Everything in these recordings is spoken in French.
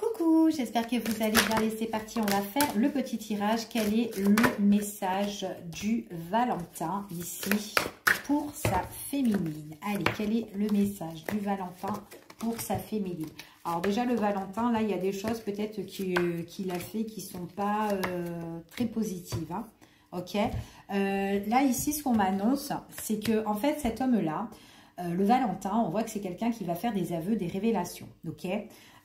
Coucou, j'espère que vous allez bien. Allez, c'est parti, on va faire le petit tirage. Quel est le message du Valentin ici pour sa féminine? Allez, quel est le message du Valentin pour sa féminine? Alors déjà, le Valentin, là, il y a des choses peut-être qu'il a fait qui ne sont pas très positives. Hein. Ok. Là, ici, ce qu'on m'annonce, c'est que en fait, cet homme-là, le Valentin, on voit que c'est quelqu'un qui va faire des aveux, des révélations. Ok.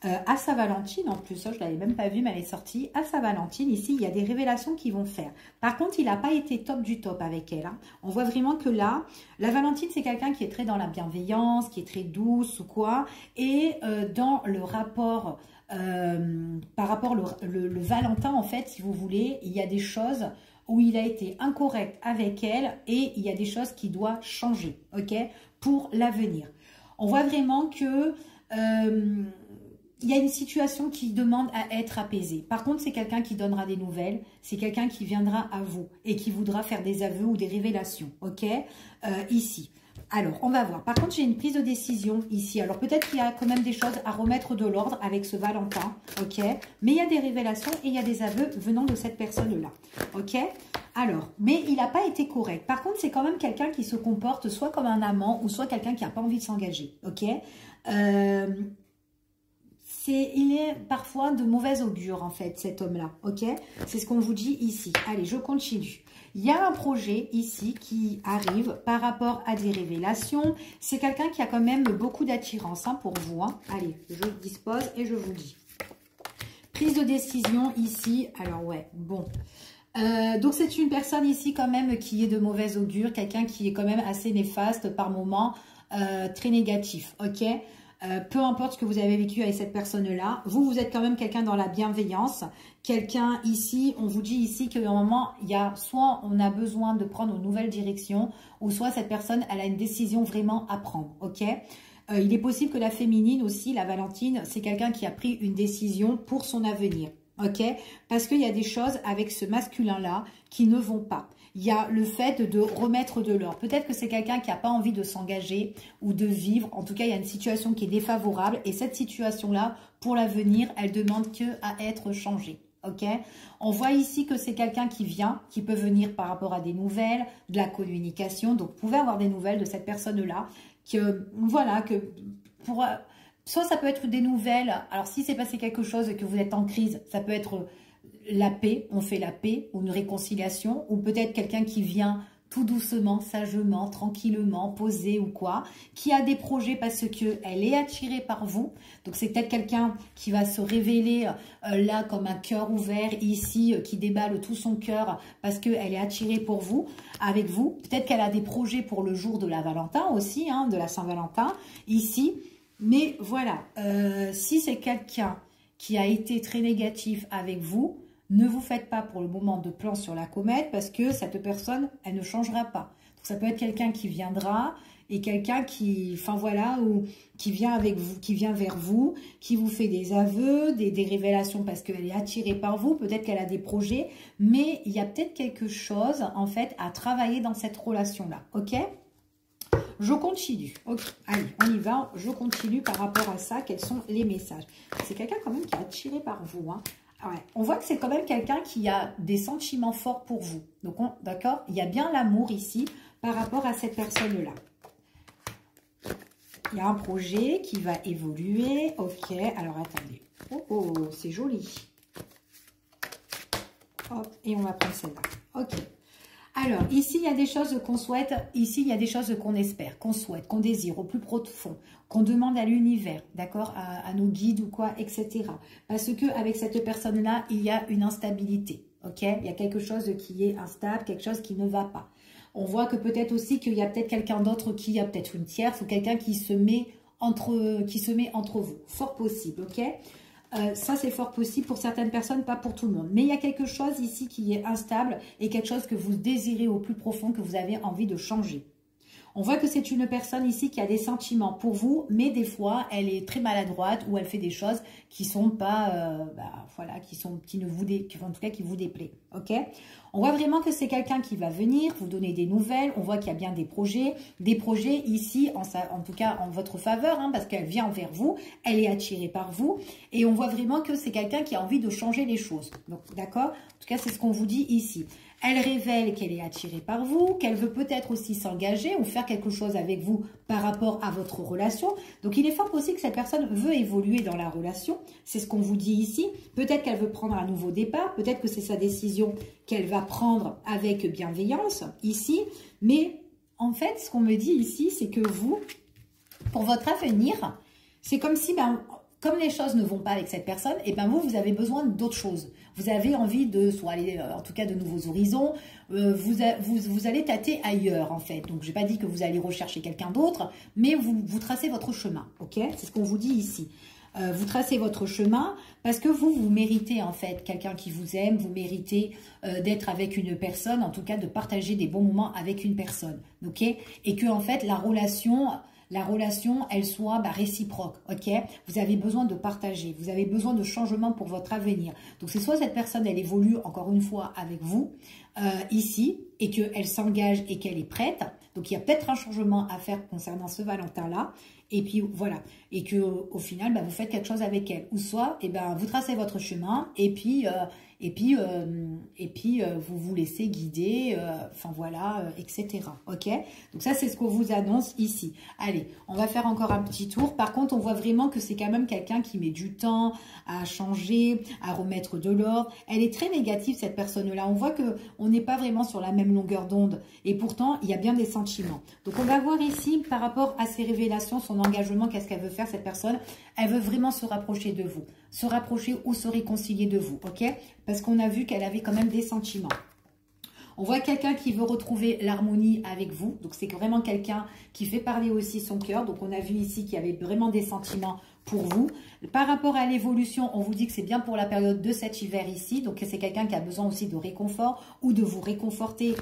À sa Valentine, en plus, ça, je ne l'avais même pas vu, mais elle est sortie. À sa Valentine, ici, il y a des révélations qu'ils vont faire. Par contre, il n'a pas été top du top avec elle. Hein. On voit vraiment que là, la Valentine, c'est quelqu'un qui est très dans la bienveillance, qui est très douce ou quoi. Et dans le rapport, par rapport le Valentin, en fait, si vous voulez, il y a des choses où il a été incorrect avec elle et il y a des choses qui doivent changer, ok, pour l'avenir. On voit vraiment que... il y a une situation qui demande à être apaisée. Par contre, c'est quelqu'un qui donnera des nouvelles. C'est quelqu'un qui viendra à vous et qui voudra faire des aveux ou des révélations. Ok, ici. Alors, on va voir. Par contre, j'ai une prise de décision ici. Alors, peut-être qu'il y a quand même des choses à remettre de l'ordre avec ce Valentin. Ok, mais il y a des révélations et il y a des aveux venant de cette personne-là. Ok, alors, mais il n'a pas été correct. Par contre, c'est quand même quelqu'un qui se comporte soit comme un amant ou soit quelqu'un qui n'a pas envie de s'engager. Ok, il est parfois de mauvais augure, en fait, cet homme-là, ok? C'est ce qu'on vous dit ici. Allez, je continue. Il y a un projet ici qui arrive par rapport à des révélations. C'est quelqu'un qui a quand même beaucoup d'attirance hein, pour vous. Hein. Allez, je dispose et je vous dis. Prise de décision ici. Alors, ouais, bon. Donc, c'est une personne ici quand même qui est de mauvais augure. Quelqu'un qui est quand même assez néfaste par moments, très négatif, ok? Peu importe ce que vous avez vécu avec cette personne-là, vous êtes quand même quelqu'un dans la bienveillance. Quelqu'un ici, on vous dit ici qu'à un moment, il y a soit on a besoin de prendre une nouvelle direction, ou soit cette personne, elle a une décision vraiment à prendre, ok? Il est possible que la féminine aussi, la Valentine, c'est quelqu'un qui a pris une décision pour son avenir, ok? Parce qu'il y a des choses avec ce masculin-là qui ne vont pas. Il y a le fait de remettre de l'or. Peut-être que c'est quelqu'un qui n'a pas envie de s'engager ou de vivre. En tout cas, il y a une situation qui est défavorable. Et cette situation-là, pour l'avenir, elle demande que à être changée. Ok, on voit ici que c'est quelqu'un qui vient, qui peut venir par rapport à des nouvelles, de la communication. Donc, vous pouvez avoir des nouvelles de cette personne-là. Que voilà, que pour... Soit ça peut être des nouvelles. Alors, si c'est passé quelque chose et que vous êtes en crise, ça peut être... la paix, on fait la paix, ou une réconciliation, ou peut-être quelqu'un qui vient tout doucement, sagement, tranquillement, posé ou quoi, qui a des projets parce qu'elle est attirée par vous. Donc, c'est peut-être quelqu'un qui va se révéler là comme un cœur ouvert ici, qui déballe tout son cœur parce qu'elle est attirée pour vous, avec vous. Peut-être qu'elle a des projets pour le jour de la Valentin aussi, hein, de la Saint-Valentin, ici. Mais voilà, si c'est quelqu'un qui a été très négatif avec vous, ne vous faites pas pour le moment de plan sur la comète parce que cette personne, elle ne changera pas. Donc, ça peut être quelqu'un qui viendra et quelqu'un qui, enfin voilà, ou qui vient avec vous, qui vient vers vous, qui vous fait des aveux, des révélations parce qu'elle est attirée par vous. Peut-être qu'elle a des projets, mais il y a peut-être quelque chose en fait à travailler dans cette relation-là. Ok ? Je continue. Ok, allez, on y va. Je continue par rapport à ça. Quels sont les messages? C'est quelqu'un quand même qui est attiré par vous, hein. Ouais. On voit que c'est quand même quelqu'un qui a des sentiments forts pour vous. Donc, d'accord, il y a bien l'amour ici par rapport à cette personne-là. Il y a un projet qui va évoluer. Ok, alors attendez. Oh, oh, c'est joli. Hop, et on va prendre celle-là. Ok. Alors, ici, il y a des choses qu'on souhaite, ici, il y a des choses qu'on espère, qu'on souhaite, qu'on désire au plus profond, qu'on demande à l'univers, d'accord, à nos guides ou quoi, etc. Parce qu'avec cette personne-là, il y a une instabilité, ok? Il y a quelque chose qui est instable, quelque chose qui ne va pas. On voit que peut-être aussi qu'il y a peut-être quelqu'un d'autre qui a peut-être une tierce ou quelqu'un qui se met entre vous. Fort possible, ok? Ça, c'est fort possible pour certaines personnes, pas pour tout le monde. Mais il y a quelque chose ici qui est instable et quelque chose que vous désirez au plus profond, que vous avez envie de changer. On voit que c'est une personne ici qui a des sentiments pour vous, mais des fois, elle est très maladroite ou elle fait des choses qui sont pas, voilà, qui ne vous, en tout cas, qui vous déplaît. Ok? On voit vraiment que c'est quelqu'un qui va venir vous donner des nouvelles. On voit qu'il y a bien des projets ici, en tout cas en votre faveur, hein, parce qu'elle vient vers vous, elle est attirée par vous, et on voit vraiment que c'est quelqu'un qui a envie de changer les choses. Donc, d'accord? En tout cas, c'est ce qu'on vous dit ici. Elle révèle qu'elle est attirée par vous, qu'elle veut peut-être aussi s'engager ou faire quelque chose avec vous par rapport à votre relation. Donc, il est fort possible que cette personne veut évoluer dans la relation. C'est ce qu'on vous dit ici. Peut-être qu'elle veut prendre un nouveau départ. Peut-être que c'est sa décision qu'elle va prendre avec bienveillance ici. Mais en fait, ce qu'on me dit ici, c'est que vous, pour votre avenir, c'est comme si... comme les choses ne vont pas avec cette personne, et vous avez besoin d'autres choses. Vous avez envie de, soit aller, en tout cas de nouveaux horizons, vous allez tâter ailleurs en fait. Donc, je n'ai pas dit que vous allez rechercher quelqu'un d'autre, mais vous tracez votre chemin, ok? C'est ce qu'on vous dit ici. Vous tracez votre chemin parce que vous méritez en fait quelqu'un qui vous aime, vous méritez d'être avec une personne, en tout cas de partager des bons moments avec une personne, ok? Et que en fait la relation, elle soit réciproque, ok? Vous avez besoin de partager, vous avez besoin de changement pour votre avenir. Donc, c'est soit cette personne, elle évolue encore une fois avec vous, ici, et qu'elle s'engage et qu'elle est prête. Donc, il y a peut-être un changement à faire concernant ce Valentin-là. Et puis, voilà. Et qu'au final, vous faites quelque chose avec elle. Ou soit, vous tracez votre chemin et puis... vous vous laissez guider, enfin voilà, etc. Ok? Donc ça, c'est ce qu'on vous annonce ici. Allez, on va faire encore un petit tour. Par contre, on voit vraiment que c'est quand même quelqu'un qui met du temps à changer, à remettre de l'ordre. Elle est très négative, cette personne-là. On voit qu'on n'est pas vraiment sur la même longueur d'onde. Et pourtant, il y a bien des sentiments. Donc, on va voir ici, par rapport à ses révélations, son engagement, qu'est-ce qu'elle veut faire, cette personne. Elle veut vraiment se rapprocher de vous. Se rapprocher ou se réconcilier de vous, ok? Parce qu'on a vu qu'elle avait quand même des sentiments. On voit quelqu'un qui veut retrouver l'harmonie avec vous. Donc, c'est vraiment quelqu'un qui fait parler aussi son cœur. Donc, on a vu ici qu'il y avait vraiment des sentiments pour vous. Par rapport à l'évolution, on vous dit que c'est bien pour la période de cet hiver ici. Donc, c'est quelqu'un qui a besoin aussi de réconfort ou de vous réconforter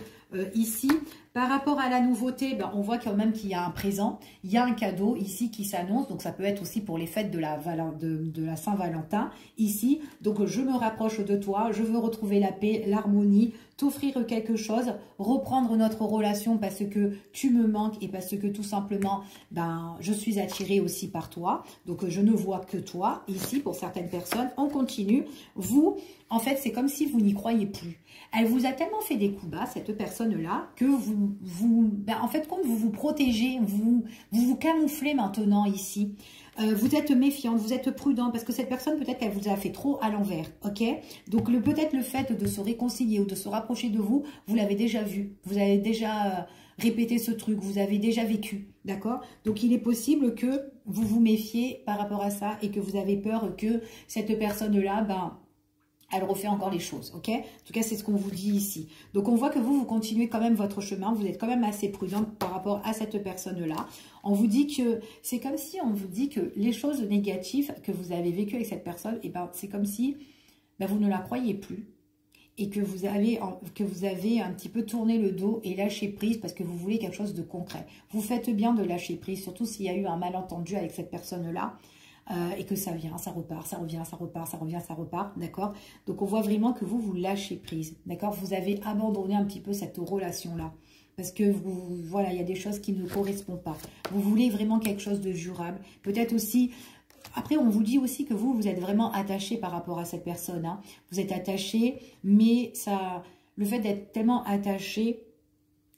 ici. Par rapport à la nouveauté, on voit quand même qu'il y a un présent. Il y a un cadeau ici qui s'annonce. Donc, ça peut être aussi pour les fêtes de la Saint-Valentin ici. Donc, je me rapproche de toi. Je veux retrouver la paix, l'harmonie, t'offrir quelque chose, reprendre notre relation parce que tu me manques et parce que tout simplement, je suis attirée aussi par toi. Donc, je ne vois que toi ici pour certaines personnes. On continue. Vous, en fait, c'est comme si vous n'y croyez plus. Elle vous a tellement fait des coups bas, cette personne-là, que en fait, comme vous vous protégez, vous camouflez maintenant ici. Vous êtes méfiante, vous êtes prudent, parce que cette personne, peut-être qu'elle vous a fait trop à l'envers, ok? Donc, peut-être le fait de se réconcilier ou de se rapprocher de vous, vous l'avez déjà vu. Vous avez déjà répété ce truc, vous avez déjà vécu, d'accord? Donc, il est possible que vous vous méfiez par rapport à ça et que vous avez peur que cette personne-là, elle refait encore les choses, ok? En tout cas, c'est ce qu'on vous dit ici. Donc, on voit que vous continuez quand même votre chemin. Vous êtes quand même assez prudente par rapport à cette personne-là. On vous dit que, c'est comme si on vous dit que les choses négatives que vous avez vécues avec cette personne, c'est comme si vous ne la croyez plus et que vous avez un petit peu tourné le dos et lâché prise parce que vous voulez quelque chose de concret. Vous faites bien de lâcher prise, surtout s'il y a eu un malentendu avec cette personne-là. Et que ça vient, ça repart, ça revient, ça repart, ça revient, ça repart, d'accord? Donc, on voit vraiment que vous lâchez prise, d'accord? Vous avez abandonné un petit peu cette relation-là. Parce que, voilà, il y a des choses qui ne correspondent pas. Vous voulez vraiment quelque chose de durable. Peut-être aussi... Après, on vous dit aussi que vous êtes vraiment attaché par rapport à cette personne. Hein. Vous êtes attaché, mais le fait d'être tellement attaché...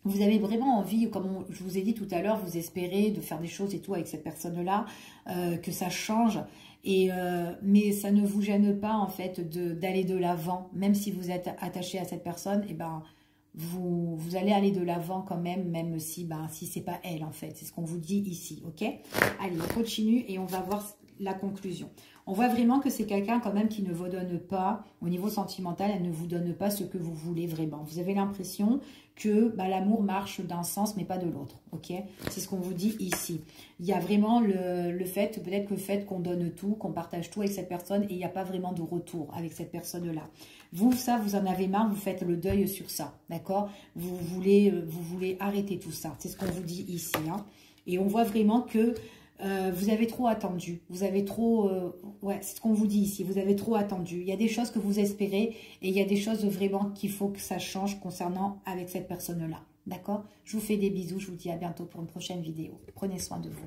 Vous avez vraiment envie, comme je vous ai dit tout à l'heure, vous espérez de faire des choses et tout avec cette personne-là, que ça change. Mais ça ne vous gêne pas, en fait, d'aller de l'avant. Même si vous êtes attaché à cette personne, vous allez aller de l'avant quand même si c'est pas elle, en fait. C'est ce qu'on vous dit ici, ok? Allez, on continue et on va voir la conclusion. On voit vraiment que c'est quelqu'un quand même qui ne vous donne pas, au niveau sentimental, elle ne vous donne pas ce que vous voulez vraiment. Vous avez l'impression que l'amour marche d'un sens mais pas de l'autre, ok? C'est ce qu'on vous dit ici. Il y a vraiment le fait, peut-être le fait qu'on donne tout, qu'on partage tout avec cette personne et il n'y a pas vraiment de retour avec cette personne-là. Vous, ça, vous en avez marre, vous faites le deuil sur ça, d'accord? Vous voulez arrêter tout ça, c'est ce qu'on vous dit ici, hein? Et on voit vraiment que vous avez trop attendu, vous avez trop, ouais, c'est ce qu'on vous dit ici, vous avez trop attendu. Il y a des choses que vous espérez et il y a des choses vraiment qu'il faut que ça change concernant avec cette personne-là, d'accord? Je vous fais des bisous, je vous dis à bientôt pour une prochaine vidéo. Prenez soin de vous.